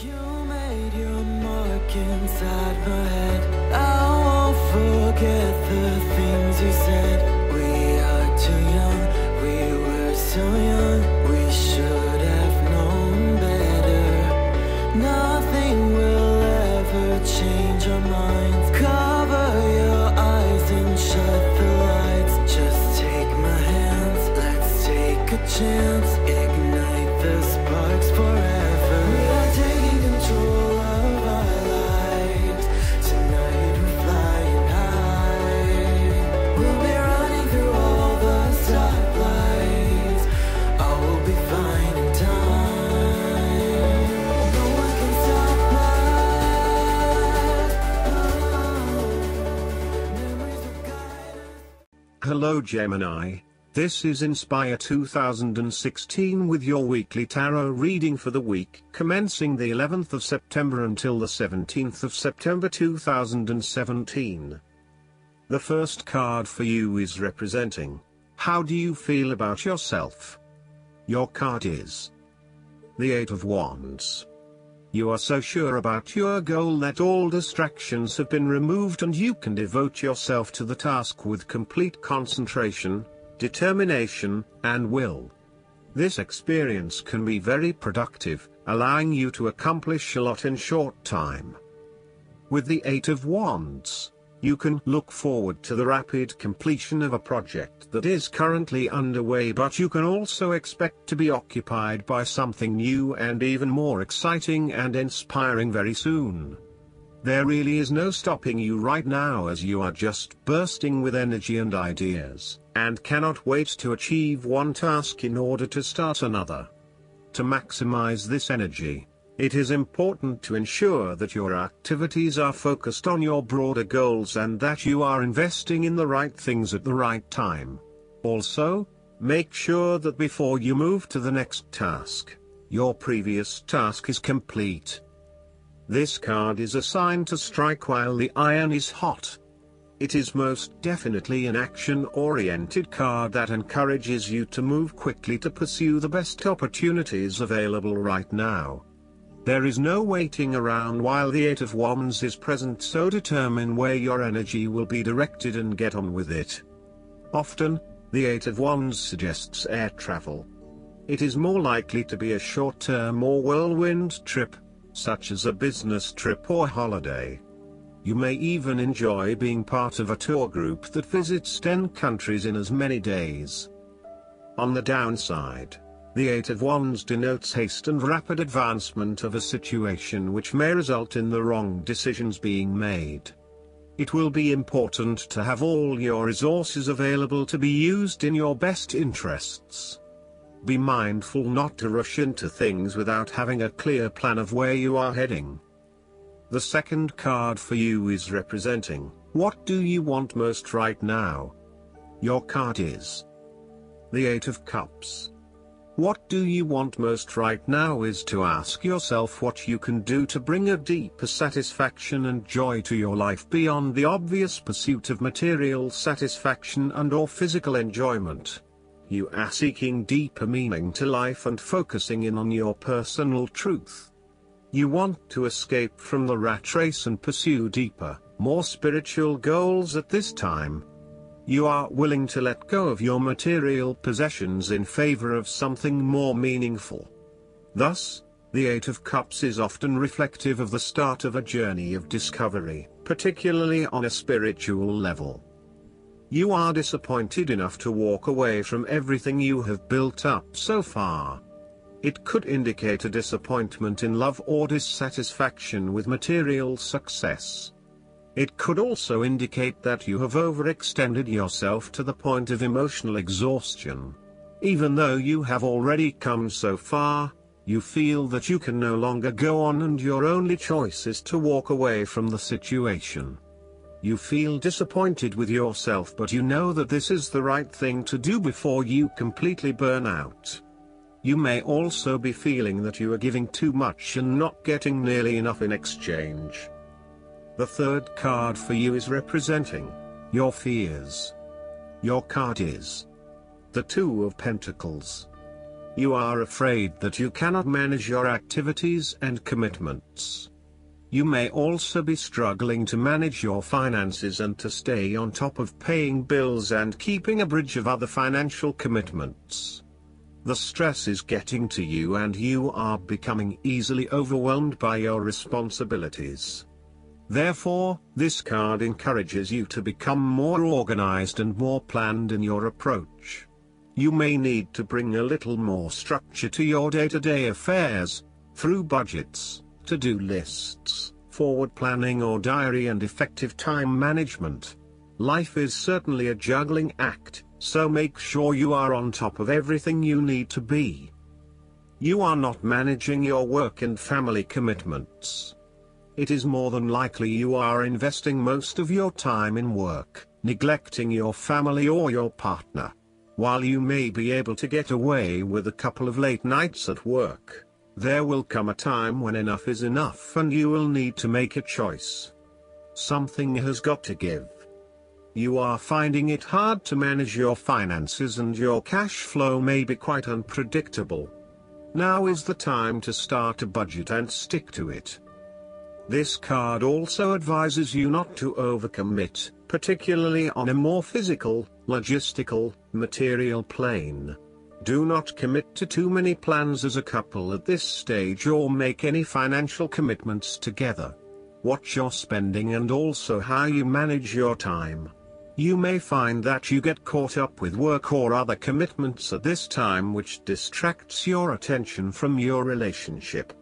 You made your mark inside my head. I won't forget the things you said. We are too young, we were so young. We should have known better. Nothing will ever change our minds. Cover your eyes and shut the lights. Just take my hands, let's take a chance. Ignite the sparks forever. We are taking control of our lives. Tonight we're flying high. We'll be running through all the stoplights. All will be fine in time. No one can stop us. Memories will guide us. Hello Gemini, this is Inspire 2016 with your weekly tarot reading for the week commencing the 11th of September until the 17th of September 2017. The first card for you is representing, how do you feel about yourself? Your card is the Eight of Wands. You are so sure about your goal that all distractions have been removed and you can devote yourself to the task with complete concentration, determination, and will. This experience can be very productive, allowing you to accomplish a lot in short time. With the Eight of Wands, you can look forward to the rapid completion of a project that is currently underway, but you can also expect to be occupied by something new and even more exciting and inspiring very soon. There really is no stopping you right now, as you are just bursting with energy and ideas, and cannot wait to achieve one task in order to start another. To maximize this energy, it is important to ensure that your activities are focused on your broader goals and that you are investing in the right things at the right time. Also, make sure that before you move to the next task, your previous task is complete. This card is a sign to strike while the iron is hot. It is most definitely an action-oriented card that encourages you to move quickly to pursue the best opportunities available right now. There is no waiting around while the Eight of Wands is present, so determine where your energy will be directed and get on with it. Often, the Eight of Wands suggests air travel. It is more likely to be a short-term or whirlwind trip, such as a business trip or holiday. You may even enjoy being part of a tour group that visits 10 countries in as many days. On the downside, the Eight of Wands denotes haste and rapid advancement of a situation, which may result in the wrong decisions being made. It will be important to have all your resources available to be used in your best interests. Be mindful not to rush into things without having a clear plan of where you are heading. The second card for you is representing, what do you want most right now? Your card is the Eight of Cups. What do you want most right now is to ask yourself what you can do to bring a deeper satisfaction and joy to your life beyond the obvious pursuit of material satisfaction and/or physical enjoyment. You are seeking deeper meaning to life and focusing in on your personal truth. You want to escape from the rat race and pursue deeper, more spiritual goals at this time. You are willing to let go of your material possessions in favor of something more meaningful. Thus, the Eight of Cups is often reflective of the start of a journey of discovery, particularly on a spiritual level. You are disappointed enough to walk away from everything you have built up so far. It could indicate a disappointment in love or dissatisfaction with material success. It could also indicate that you have overextended yourself to the point of emotional exhaustion. Even though you have already come so far, you feel that you can no longer go on and your only choice is to walk away from the situation. You feel disappointed with yourself, but you know that this is the right thing to do before you completely burn out. You may also be feeling that you are giving too much and not getting nearly enough in exchange. The third card for you is representing your fears. Your card is the Two of Pentacles. You are afraid that you cannot manage your activities and commitments. You may also be struggling to manage your finances and to stay on top of paying bills and keeping a bridge of other financial commitments. The stress is getting to you and you are becoming easily overwhelmed by your responsibilities. Therefore, this card encourages you to become more organized and more planned in your approach. You may need to bring a little more structure to your day-to-day affairs, through budgets, to-do lists, forward planning or diary and effective time management. Life is certainly a juggling act, so make sure you are on top of everything you need to be. You are not managing your work and family commitments. It is more than likely you are investing most of your time in work, neglecting your family or your partner. While you may be able to get away with a couple of late nights at work, there will come a time when enough is enough and you will need to make a choice. Something has got to give. You are finding it hard to manage your finances and your cash flow may be quite unpredictable. Now is the time to start a budget and stick to it. This card also advises you not to overcommit, particularly on a more physical, logistical, material plane. Do not commit to too many plans as a couple at this stage or make any financial commitments together. Watch your spending and also how you manage your time. You may find that you get caught up with work or other commitments at this time which distracts your attention from your relationship.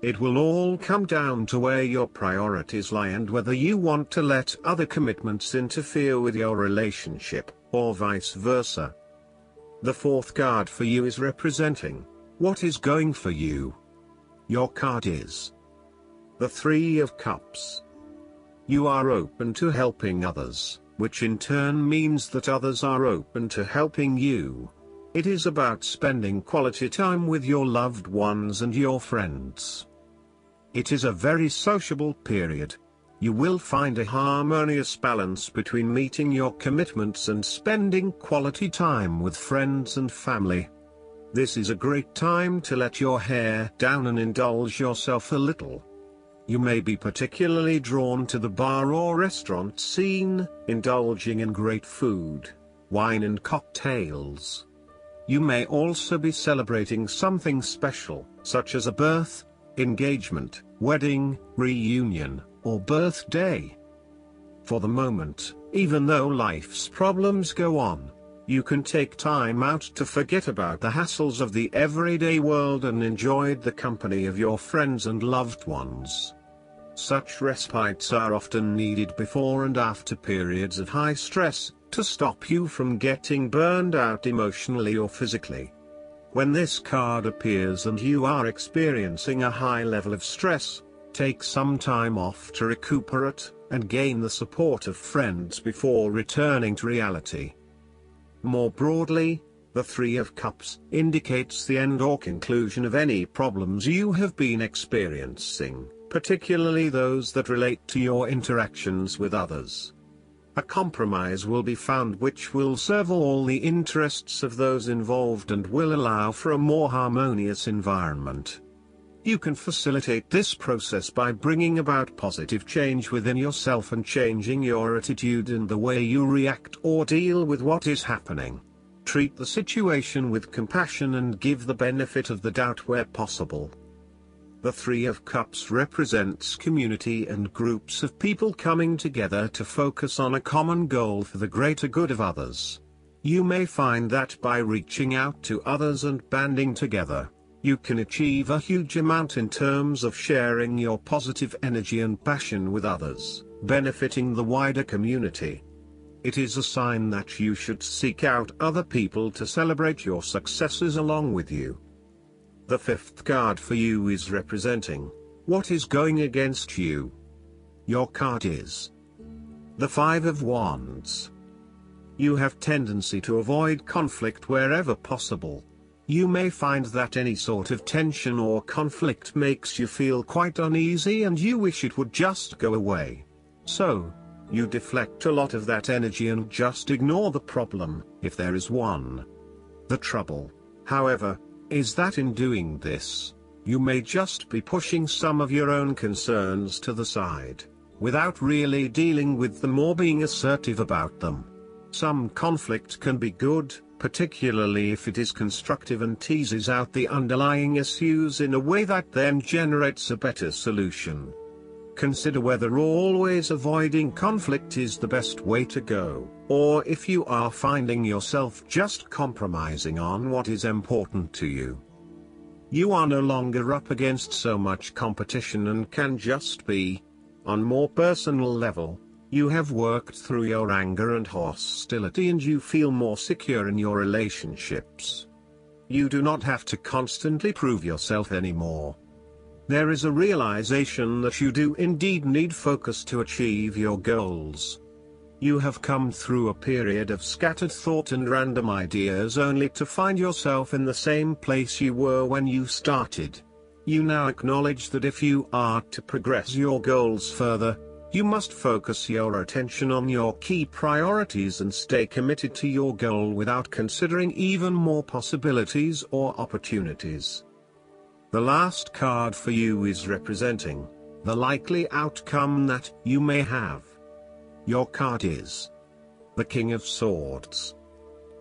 It will all come down to where your priorities lie and whether you want to let other commitments interfere with your relationship, or vice versa. The fourth card for you is representing what is going for you. Your card is the Three of Cups. You are open to helping others, which in turn means that others are open to helping you. It is about spending quality time with your loved ones and your friends. It is a very sociable period. You will find a harmonious balance between meeting your commitments and spending quality time with friends and family. This is a great time to let your hair down and indulge yourself a little. You may be particularly drawn to the bar or restaurant scene, indulging in great food, wine and cocktails. You may also be celebrating something special, such as a birth, engagement, wedding, reunion, or birthday. For the moment, even though life's problems go on, you can take time out to forget about the hassles of the everyday world and enjoy the company of your friends and loved ones. Such respites are often needed before and after periods of high stress, to stop you from getting burned out emotionally or physically. When this card appears and you are experiencing a high level of stress, take some time off to recuperate, and gain the support of friends before returning to reality. More broadly, the Three of Cups indicates the end or conclusion of any problems you have been experiencing, particularly those that relate to your interactions with others. A compromise will be found which will serve all the interests of those involved and will allow for a more harmonious environment. You can facilitate this process by bringing about positive change within yourself and changing your attitude and the way you react or deal with what is happening. Treat the situation with compassion and give the benefit of the doubt where possible. The Three of Cups represents community and groups of people coming together to focus on a common goal for the greater good of others. You may find that by reaching out to others and banding together, you can achieve a huge amount in terms of sharing your positive energy and passion with others, benefiting the wider community. It is a sign that you should seek out other people to celebrate your successes along with you. The fifth card for you is representing what is going against you. Your card is the Five of Wands. You have tendency to avoid conflict wherever possible. You may find that any sort of tension or conflict makes you feel quite uneasy and you wish it would just go away. So, you deflect a lot of that energy and just ignore the problem, if there is one. The trouble, however, is that in doing this, you may just be pushing some of your own concerns to the side, without really dealing with them or being assertive about them. Some conflict can be good, particularly if it is constructive and teases out the underlying issues in a way that then generates a better solution. Consider whether always avoiding conflict is the best way to go, or if you are finding yourself just compromising on what is important to you. You are no longer up against so much competition and can just be. On more personal level, you have worked through your anger and hostility and you feel more secure in your relationships. You do not have to constantly prove yourself anymore. There is a realization that you do indeed need focus to achieve your goals. You have come through a period of scattered thought and random ideas only to find yourself in the same place you were when you started. You now acknowledge that if you are to progress your goals further, you must focus your attention on your key priorities and stay committed to your goal without considering even more possibilities or opportunities. The last card for you is representing the likely outcome that you may have. Your card is the King of Swords.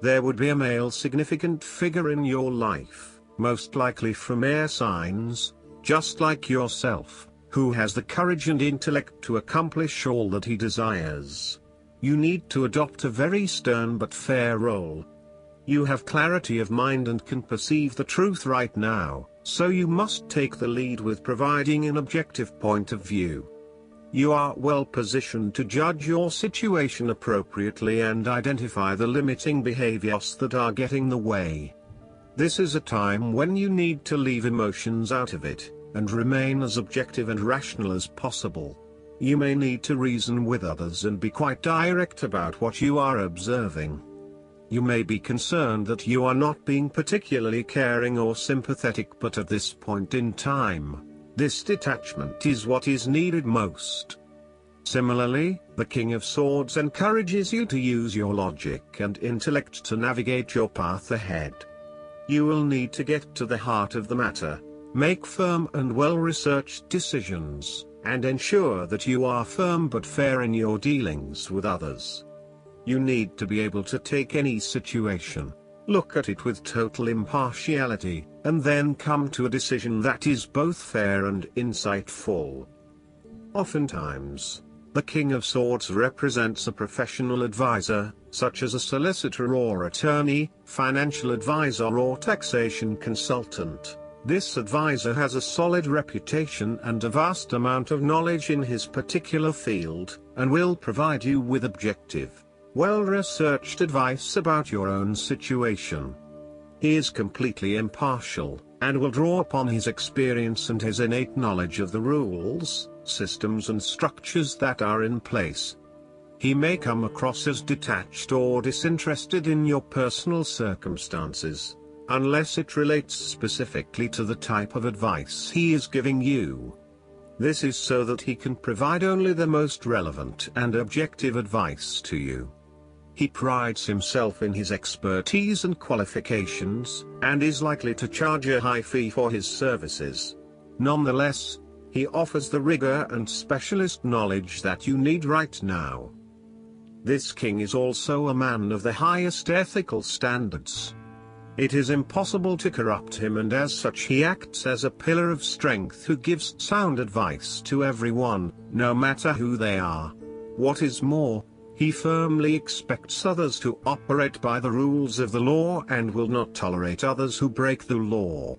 There would be a male significant figure in your life, most likely from air signs, just like yourself, who has the courage and intellect to accomplish all that he desires. You need to adopt a very stern but fair role. You have clarity of mind and can perceive the truth right now, so you must take the lead with providing an objective point of view. You are well positioned to judge your situation appropriately and identify the limiting behaviors that are getting in the way. This is a time when you need to leave emotions out of it, and remain as objective and rational as possible. You may need to reason with others and be quite direct about what you are observing. You may be concerned that you are not being particularly caring or sympathetic, but at this point in time, this detachment is what is needed most. Similarly, the King of Swords encourages you to use your logic and intellect to navigate your path ahead. You will need to get to the heart of the matter, make firm and well-researched decisions, and ensure that you are firm but fair in your dealings with others. You need to be able to take any situation, look at it with total impartiality, and then come to a decision that is both fair and insightful. Oftentimes, the King of Swords represents a professional advisor, such as a solicitor or attorney, financial advisor or taxation consultant. This advisor has a solid reputation and a vast amount of knowledge in his particular field, and will provide you with objective, well-researched advice about your own situation. He is completely impartial, and will draw upon his experience and his innate knowledge of the rules, systems and structures that are in place. He may come across as detached or disinterested in your personal circumstances, unless it relates specifically to the type of advice he is giving you. This is so that he can provide only the most relevant and objective advice to you. He prides himself in his expertise and qualifications, and is likely to charge a high fee for his services. Nonetheless, he offers the rigor and specialist knowledge that you need right now. This king is also a man of the highest ethical standards. It is impossible to corrupt him, and as such he acts as a pillar of strength who gives sound advice to everyone, no matter who they are. What is more, he firmly expects others to operate by the rules of the law and will not tolerate others who break the law.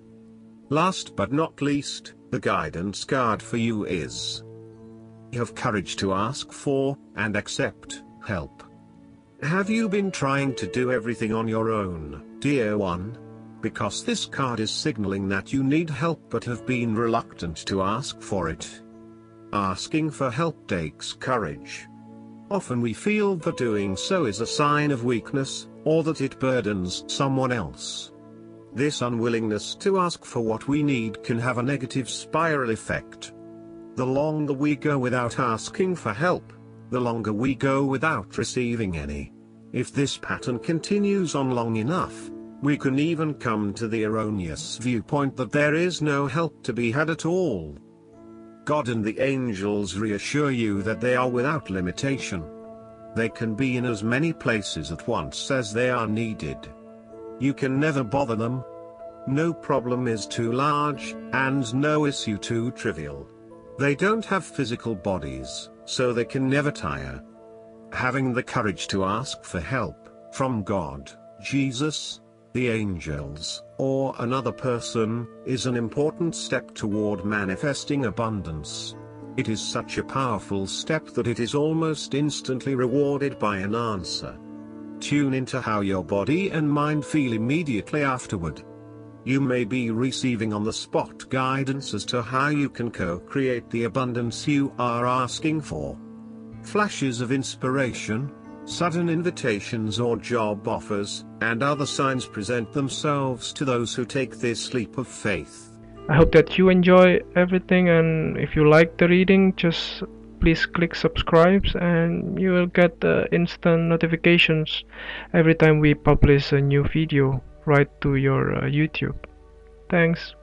Last but not least, the guidance card for you is: have courage to ask for, and accept, help. Have you been trying to do everything on your own, dear one? Because this card is signaling that you need help but have been reluctant to ask for it. Asking for help takes courage. Often we feel that doing so is a sign of weakness, or that it burdens someone else. This unwillingness to ask for what we need can have a negative spiral effect. The longer we go without asking for help, the longer we go without receiving any. If this pattern continues on long enough, We can even come to the erroneous viewpoint that there is no help to be had at all. God and the angels reassure you that they are without limitation. They can be in as many places at once as they are needed. You can never bother them. No problem is too large, and no issue too trivial. They don't have physical bodies, so they can never tire. Having the courage to ask for help, from God, Jesus, the angels, or another person, is an important step toward manifesting abundance. It is such a powerful step that it is almost instantly rewarded by an answer. Tune into how your body and mind feel immediately afterward. You may be receiving on-the-spot guidance as to how you can co-create the abundance you are asking for. Flashes of inspiration, sudden invitations or job offers, and other signs present themselves to those who take this leap of faith. I hope that you enjoy everything, and if you like the reading, just please click subscribe and you will get the instant notifications every time we publish a new video right to your YouTube. Thanks.